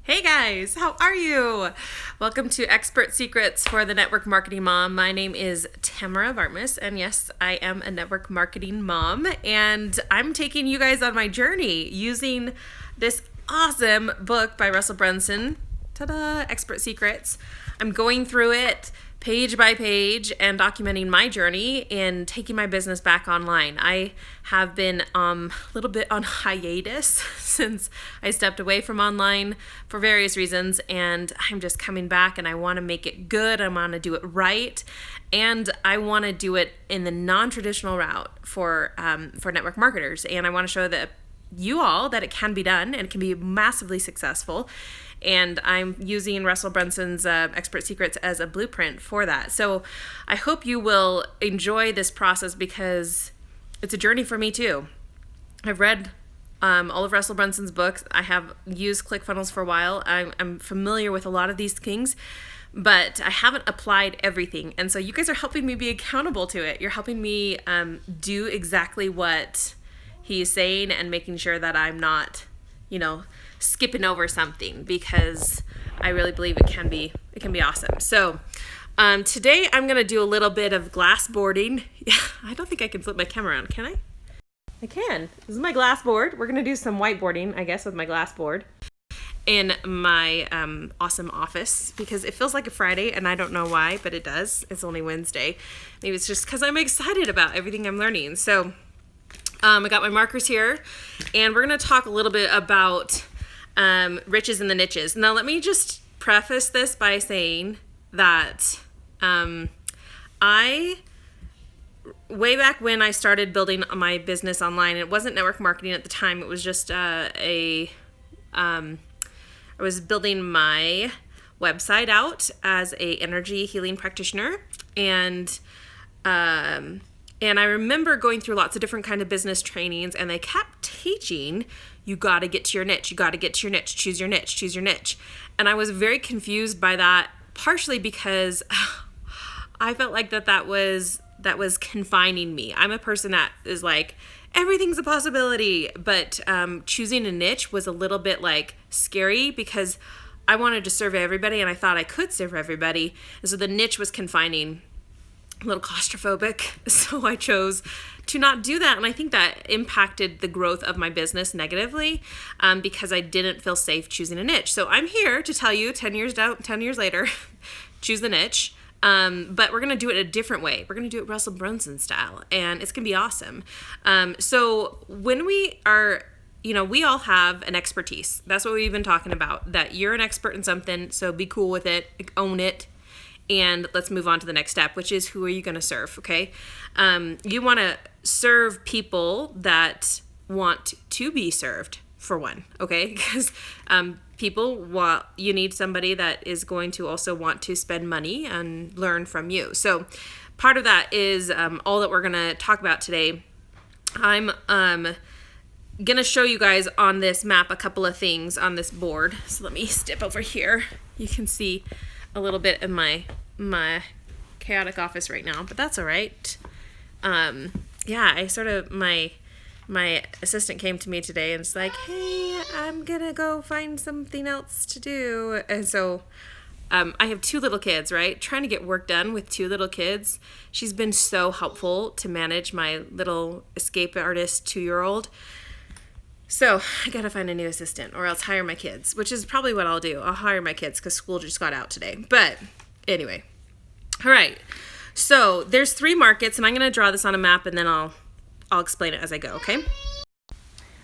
Hey guys, how are you? Welcome to Expert Secrets for the Network Marketing Mom. My name is Tamara Varmus, and yes, I am a network marketing mom, and I'm taking you guys on my journey using this awesome book by Russell Brunson, ta-da, Expert Secrets. I'm going through it page by page and documenting my journey in taking my business back online. I have been a little bit on hiatus since I stepped away from online for various reasons, and I'm just coming back and I want to make it good. I want to do it right, and I want to do it in the non-traditional route for network marketers, and I want to show that you all that it can be done and it can be massively successful. And I'm using Russell Brunson's Expert Secrets as a blueprint for that. So I hope you will enjoy this process because it's a journey for me too. I've read all of Russell Brunson's books. I have used ClickFunnels for a while. I'm familiar with a lot of these things, but I haven't applied everything. And so you guys are helping me be accountable to it. You're helping me do exactly what he's saying and making sure that I'm not, skipping over something, because I really believe it can be awesome. So today I'm going to do a little bit of glass boarding. I don't think I can flip my camera around, can I? I can. This is my glass board. We're going to do some whiteboarding, I guess, with my glass board in my awesome office, because it feels like a Friday and I don't know why, but it does. It's only Wednesday. Maybe it's just because I'm excited about everything I'm learning. So I got my markers here, and we're going to talk a little bit about riches and the niches. Now, let me just preface this by saying that way back when I started building my business online, it wasn't network marketing at the time. It was just I was building my website out as a energy healing practitioner, and I remember going through lots of different kind of business trainings, and they kept teaching, you got to get to your niche, you got to get to your niche, choose your niche, choose your niche. And I was very confused by that, partially because I felt like that was confining me. I'm a person that is like, everything's a possibility, but choosing a niche was a little bit like scary because I wanted to serve everybody, and I thought I could serve everybody. And so the niche was confining, a little claustrophobic, so I chose to not do that, and I think that impacted the growth of my business negatively because I didn't feel safe choosing a niche. So I'm here to tell you 10 years later, choose the niche, but we're going to do it a different way. We're going to do it Russell Brunson style, and it's going to be awesome. So when we are, we all have an expertise. That's what we've been talking about, that you're an expert in something, so be cool with it, own it. And let's move on to the next step, which is, who are you going to serve, okay? You want to serve people that want to be served, for one, okay? Because you need somebody that is going to also want to spend money and learn from you. So part of that is all that we're going to talk about today. I'm going to show you guys on this map a couple of things on this board. So let me step over here. You can see a little bit in my chaotic office right now, but that's all right. My assistant came to me today and it's like, hey, I'm gonna go find something else to do. And so I have two little kids, right? Trying to get work done with two little kids. She's been so helpful to manage my little escape artist 2-year-old. So I gotta find a new assistant, or else hire my kids, which is probably what I'll do. I'll hire my kids because school just got out today. But anyway, all right. So there's 3 markets, and I'm gonna draw this on a map, and then I'll explain it as I go. Okay.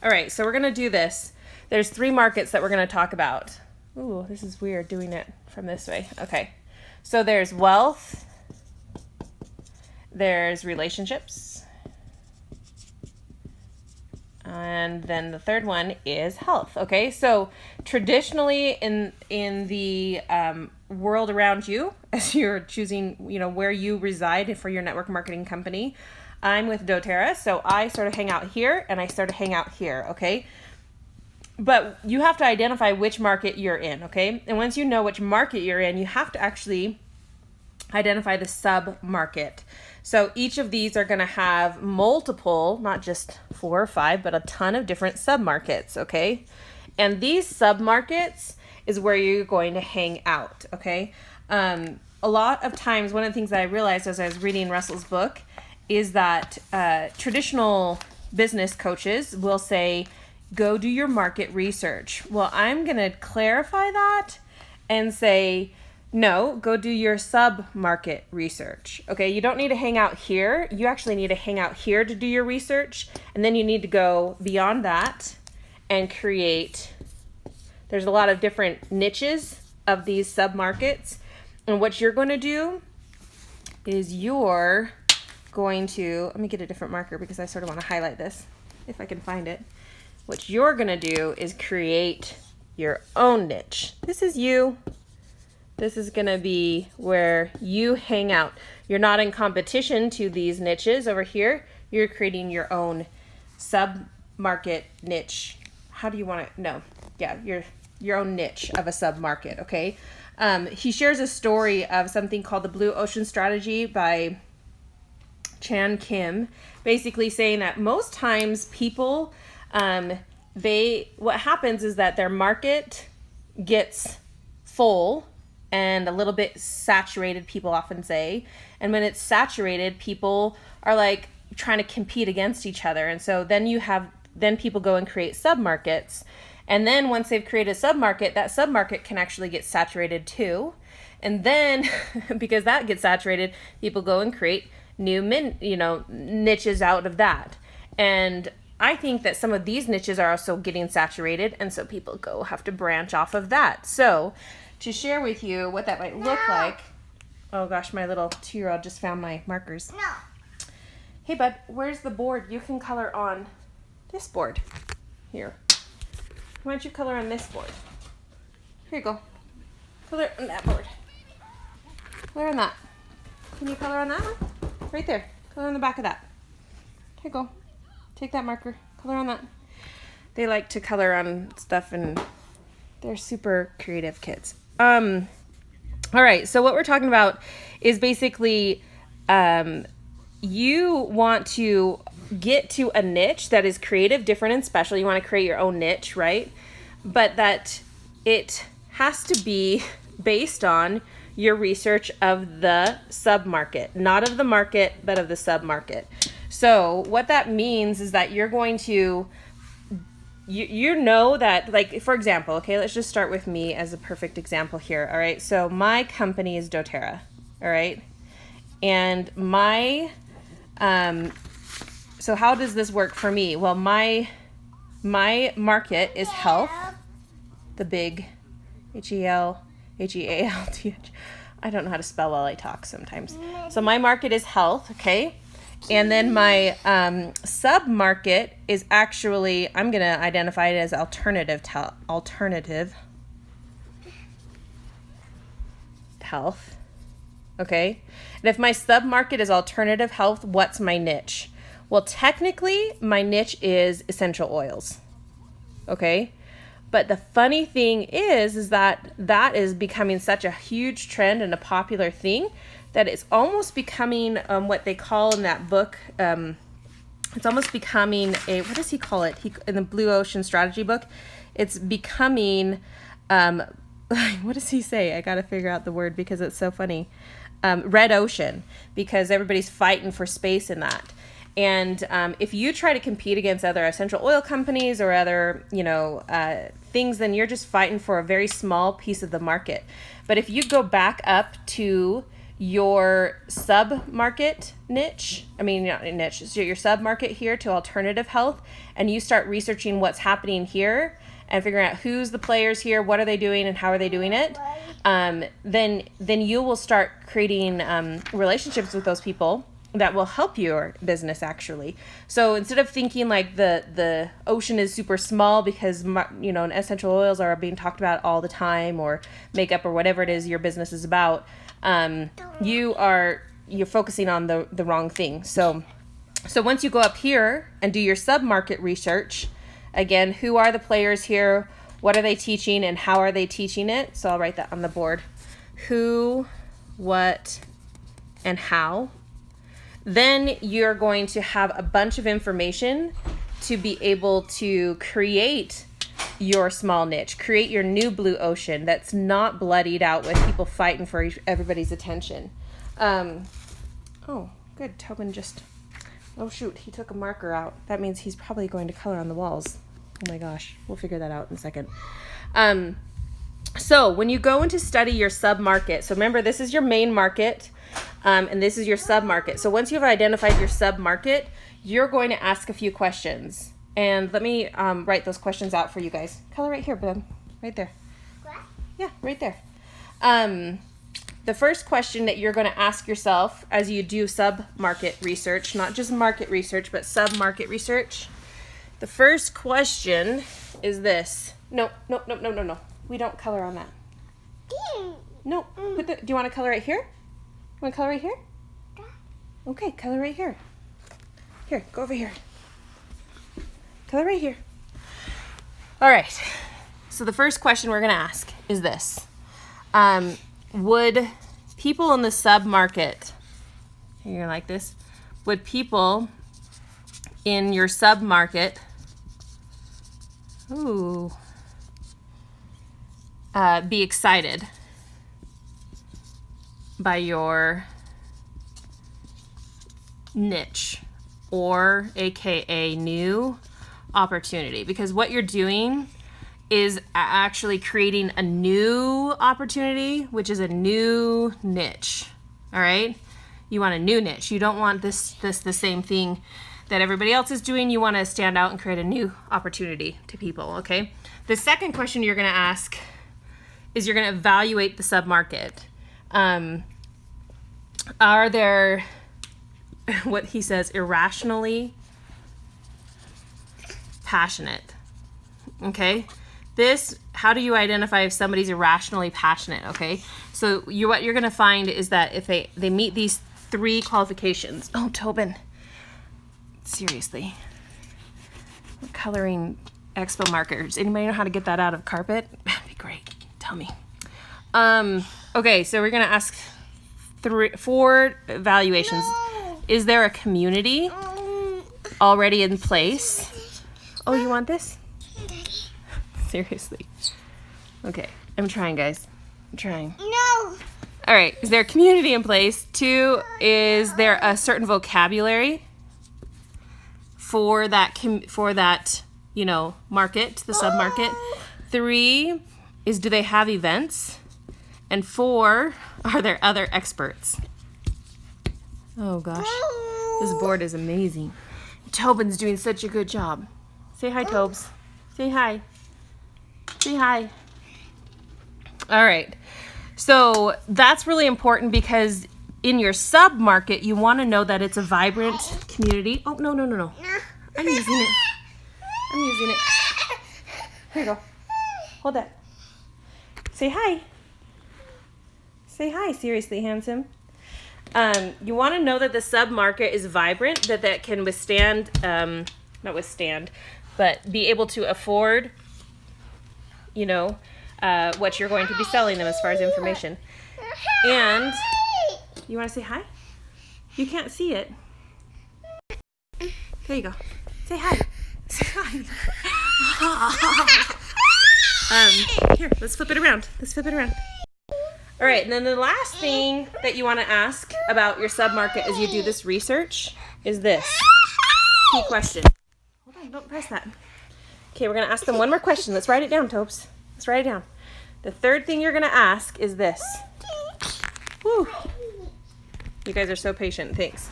All right. So we're gonna do this. There's 3 markets that we're gonna talk about. Ooh, this is weird doing it from this way. Okay. So there's wealth. There's relationships. And then the third one is health. Okay, so traditionally in the world around you, as you're choosing, where you reside for your network marketing company, I'm with doTERRA, so I sort of hang out here and I sort of hang out here. Okay, but you have to identify which market you're in. Okay, and once you know which market you're in, you have to actually identify the sub-market. So each of these are going to have multiple, not just 4 or 5, but a ton of different sub-markets, okay? And these sub-markets is where you're going to hang out, okay? A lot of times, one of the things that I realized as I was reading Russell's book is that traditional business coaches will say, go do your market research. Well, I'm going to clarify that and say, no, go do your sub-market research. Okay, you don't need to hang out here. You actually need to hang out here to do your research. And then you need to go beyond that and create. There's a lot of different niches of these sub-markets. And what you're going to do is you're going to, let me get a different marker because I sort of want to highlight this if I can find it. What you're going to do is create your own niche. This is you. This is going to be where you hang out. You're not in competition to these niches over here. You're creating your own sub-market niche. How do you want to? No. Yeah, your own niche of a sub-market, okay? He shares a story of something called the Blue Ocean Strategy by Chan Kim, basically saying that most times people, what happens is that their market gets full and a little bit saturated, people often say. And when it's saturated, people are like trying to compete against each other. And so then people go and create submarkets. And then once they've created a submarket, that submarket can actually get saturated too. And then because that gets saturated, people go and create new niches out of that. And I think that some of these niches are also getting saturated, and so people have to branch off of that. So to share with you what that might look like. Oh gosh, my little 2-year-old just found my markers. No. Hey bud, where's the board? You can color on this board. Here. Why don't you color on this board? Here you go. Color on that board. Color on that. Can you color on that one? Right there. Color on the back of that. Here you go. Take that marker. Color on that. They like to color on stuff, and they're super creative kids. All right, so what we're talking about is basically you want to get to a niche that is creative, different, and special. You want to create your own niche, right? But that it has to be based on your research of the submarket, not of the market, but of the submarket. So what that means is that you're going to you know that, like, for example, okay, let's just start with me as a perfect example here. All right, so my company is doTERRA, all right, and my so how does this work for me? Well, my market is health, the big HEALTH. I don't know how to spell while I talk sometimes. So my market is health, okay? And then my sub-market is actually, I'm going to identify it as alternative health, okay? And if my sub-market is alternative health, what's my niche? Well, technically, my niche is essential oils, okay? But the funny thing is that is becoming such a huge trend and a popular thing that it's almost becoming what they call in that book, it's almost becoming what does he call it? In the Blue Ocean Strategy book, it's becoming, what does he say? I got to figure out the word because it's so funny. Red ocean, because everybody's fighting for space in that. And if you try to compete against other essential oil companies or other, things, then you're just fighting for a very small piece of the market. But if you go back up to your sub-market niche, so your sub-market here to alternative health, and you start researching what's happening here and figuring out who's the players here, what are they doing, and how are they doing it, then you will start creating relationships with those people that will help your business actually. So instead of thinking like the ocean is super small because essential oils are being talked about all the time, or makeup, or whatever it is your business is about, you're focusing on the wrong thing. So once you go up here and do your sub-market research, again, who are the players here? What are they teaching and how are they teaching it? So I'll write that on the board. Who, what, and how. Then you're going to have a bunch of information to be able to create your small niche. Create your new blue ocean that's not bloodied out with people fighting for everybody's attention. Oh, good. Tobin just... Oh, shoot. He took a marker out. That means he's probably going to color on the walls. Oh, my gosh. We'll figure that out in a second. So when you go in to study your submarket, so remember, this is your main market, and this is your submarket. So once you've identified your submarket, you're going to ask a few questions. And let me write those questions out for you guys. Color right here, Bim. Right there. What? Yeah, right there. The first question that you're going to ask yourself as you do submarket research, not just market research, but submarket research. The first question is this. No. We don't color on that. No. Do you want to color right here? You want to color right here? Okay, color right here. Here, go over here. Color right here. All right. So the first question we're going to ask is this. Would people in the submarket, you're going to like this, would people in your submarket, be excited by your niche or AKA new opportunity? Because what you're doing is actually creating a new opportunity, which is a new niche. All right? You want a new niche. You don't want this the same thing that everybody else is doing. You want to stand out and create a new opportunity to people, okay? The second question you're going to ask is you're going to evaluate the submarket. Are there, what he says, irrationally passionate? Okay? How do you identify if somebody's irrationally passionate? Okay? So what you're going to find is that if they meet these 3 qualifications. Oh, Tobin. Seriously. We're coloring expo markers. Anybody know how to get that out of carpet? That'd be great. Tell me. Okay, so we're going to ask 4 evaluations. No. Is there a community already in place? Oh, you want this? Seriously. Okay, I'm trying, guys. I'm trying. No. All right, is there a community in place? 2, is there a certain vocabulary for that market, the submarket? 3 is, do they have events? And 4, are there other experts? Oh gosh, this board is amazing. Tobin's doing such a good job. Say hi, Tobes. Say hi. Say hi. All right. So that's really important because in your submarket, you want to know that it's a vibrant community. Oh, no. I'm using it. Here you go. Hold that. Say hi. Say hi, seriously, handsome. You want to know that the submarket is vibrant, that can withstand, not withstand, but be able to afford, what you're going to be selling them as far as information. And you want to say hi? You can't see it. There you go. Say hi. Say hi. Here, let's flip it around. All right, and then the last thing that you want to ask about your submarket as you do this research is this. Key question. Hold on, don't press that. Okay, we're going to ask them one more question. Let's write it down, Topes. Let's write it down. The third thing you're going to ask is this. Woo. You guys are so patient. Thanks.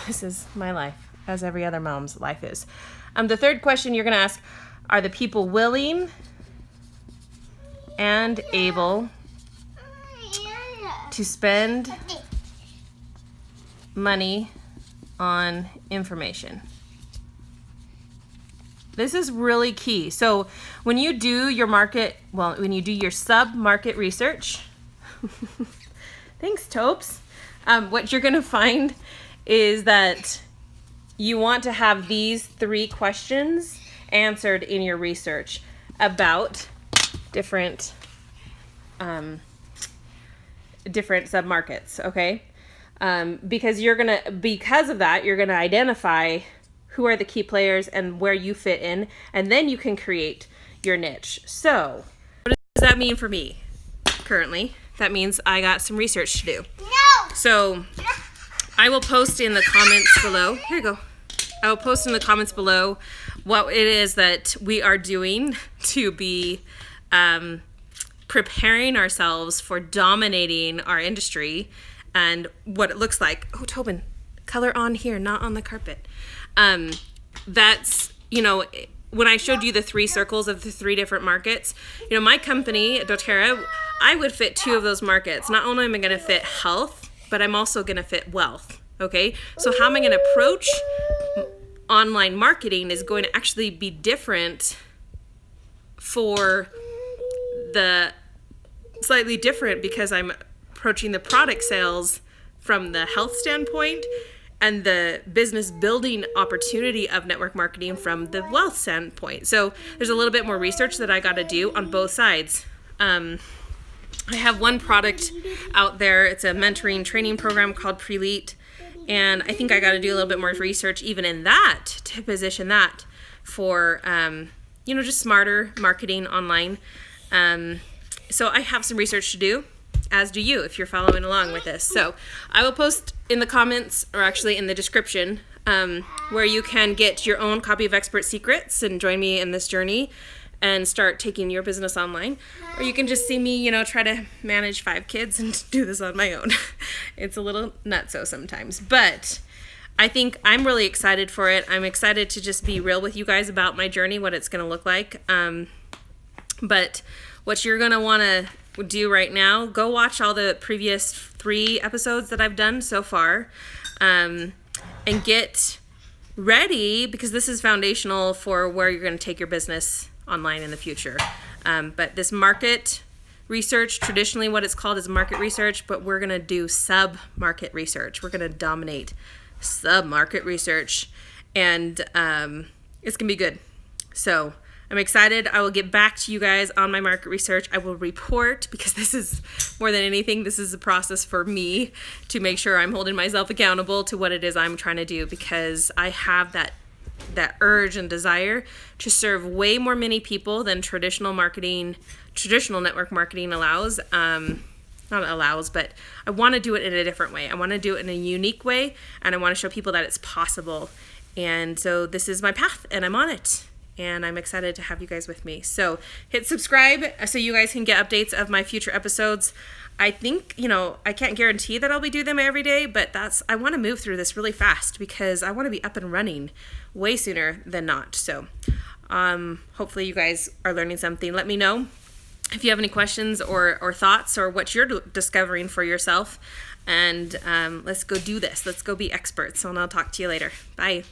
This is my life, as every other mom's life is. The third question you're going to ask, are the people willing and able to spend money on information? This is really key. So when you do your sub-market research, thanks, Topes. What you're going to find is that you want to have these 3 questions answered in your research about different submarkets, okay? Because of that, you're going to identify who are the key players and where you fit in, and then you can create your niche. So what does that mean for me currently? That means I got some research to do. No! So I will post in the comments below. Here you go. I will post in the comments below what it is that we are doing to be preparing ourselves for dominating our industry and what it looks like. Oh, Tobin, color on here, not on the carpet. That's, when I showed you the 3 circles of the 3 different markets, my company, doTERRA, I would fit 2 of those markets. Not only am I going to fit health, but I'm also going to fit wealth. Okay, so how am I going to approach online marketing is going to actually be different for the slightly different because I'm approaching the product sales from the health standpoint and the business building opportunity of network marketing from the wealth standpoint. So there's a little bit more research that I got to do on both sides. I have one product out there. It's a mentoring training program called Prelete. And I think I got to do a little bit more research even in that to position that for, just smarter marketing online. So I have some research to do, as do you if you're following along with this. So I will post in the comments, or actually in the description, where you can get your own copy of Expert Secrets and join me in this journey and start taking your business online. Or you can just see me, try to manage 5 kids and do this on my own. It's a little nutso sometimes, but I think I'm really excited for it. I'm excited to just be real with you guys about my journey, what it's going to look like. But what you're going to want to do right now, go watch all the previous 3 episodes that I've done so far, and get ready, because this is foundational for where you're going to take your business online in the future. But this market research, traditionally what it's called is market research, but we're going to do submarket research. We're going to dominate submarket research, and it's going to be good. So I'm excited. I will get back to you guys on my market research. I will report, because this is more than anything, this is a process for me to make sure I'm holding myself accountable to what it is I'm trying to do, because I have that urge and desire to serve way more many people than traditional network marketing allows. Not allows, but I want to do it in a different way. I want to do it in a unique way, and I want to show people that it's possible. And so this is my path, and I'm on it. And I'm excited to have you guys with me. So hit subscribe so you guys can get updates of my future episodes. I think, I can't guarantee that I'll be doing them every day, but I want to move through this really fast because I want to be up and running way sooner than not. So hopefully you guys are learning something. Let me know if you have any questions or thoughts or what you're discovering for yourself. And let's go do this. Let's go be experts. And I'll talk to you later. Bye.